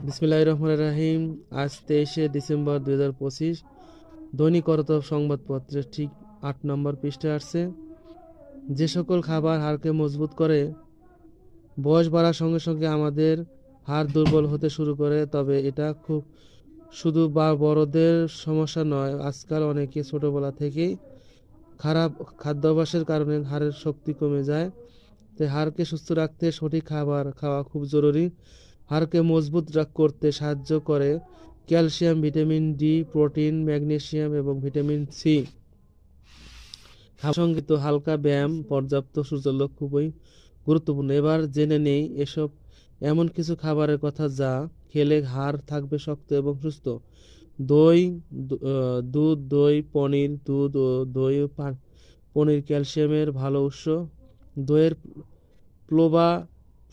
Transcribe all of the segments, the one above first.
বিসমিল্লাহির রহমানির রহিম। আজ 23শে ডিসেম্বর 2025। দৈনিক করতব সংবাদপত্রের ঠিক 8 নম্বর পৃষ্ঠায় আসছে, যে সকল খাবার হাড়কে মজবুত করে। বয়স বাড়ার সঙ্গে সঙ্গে আমাদের হাড় দুর্বল হতে শুরু করে, তবে এটা খুব শুধু বড়দের সমস্যা নয়। আজকাল অনেকে ছোটবেলা থেকেই খারাপ খাদ্যাভ্যাসের কারণে হাড়ের শক্তি কমে যায়। তাই হাড়কে সুস্থ রাখতে সঠিক খাবার খাওয়া খুব জরুরি। হাড়কে মজবুত করতে সাহায্য করে calcium, vitamin D, protein, magnesium এবং ভিটামিন সি। সঙ্গে তো হালকা ব্যায়াম, পর্যাপ্ত সূর্যালোক খুবই গুরুত্বপূর্ণ। এবার জেনে নেই এসব এমন কিছু খাবারের কথা যা খেলে হাড় থাকবে শক্ত এবং সুস্থ। দই, দুধ, দই, পনির। দুধ ও দই পনির ক্যালসিয়ামের ভালো উৎস। দইয়ের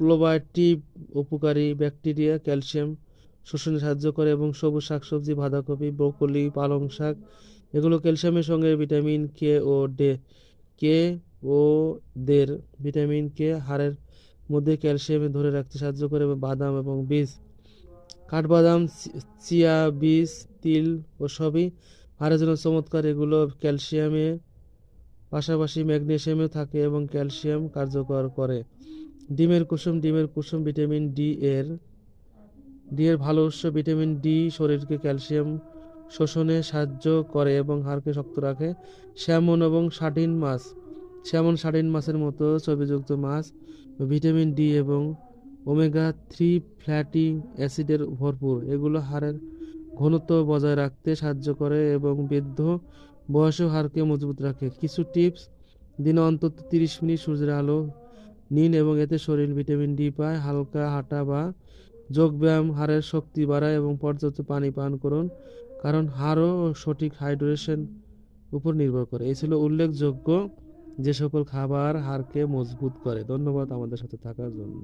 প্রোবায়োটিক উপকারী ব্যাকটেরিয়া ক্যালসিয়াম শোষণে সাহায্য করে, এবং সবুজ শাকসবজি, বাঁধাকপি, ব্রোকলি, পালং শাক এগুলো ক্যালসিয়ামের সঙ্গে ভিটামিন কে ও দের ভিটামিন কে হাড়ের মধ্যে ক্যালসিয়ামে ধরে রাখতে সাহায্য করে। এবং বাদাম এবং বীজ, কাঠবাদাম, চিয়া বীজ, তিল ও সবই হাড়ের জন্য চমৎকার। এগুলো ক্যালসিয়ামে পাশাপাশি ম্যাগনেসিয়ামও থাকে এবং ক্যালসিয়াম কার্যকর করে। ডিমের কুসুম। ডিমের কুসুম ভিটামিন ডি এর ভালো উৎস। ভিটামিন ডি শরীরকে ক্যালসিয়াম শোষণে সাহায্য করে এবং হাড়কে শক্ত রাখে। স্যামন এবং সার্ডিন মাছ। স্যামন সার্ডিন মাছের মতো চর্বিযুক্ত মাছ ভিটামিন ডি এবং ওমেগা-3 ফ্যাটি অ্যাসিডের ভরপুর। এগুলো হাড়ের ঘনত্ব বজায় রাখতে সাহায্য করে এবং বৃদ্ধ বয়সেও হাড়কে মজবুত রাখে। কিছু টিপস: দিনে অন্তত 30 মিনিট সূর্যের আলো নিন এবং এতে শরীর ভিটামিন ডি পায়। হালকা হাঁটা বা যোগব্যায়াম হাড়ের শক্তি বাড়ায় এবং পর্যাপ্ত পানি পান করুন, কারণ হাড়ও সঠিক হাইড্রেশন উপর নির্ভর করে। এই ছিল উল্লেখযোগ্য যে সকল খাবার হাড়কে মজবুত করে। ধন্যবাদ আমাদের সাথে থাকার জন্য।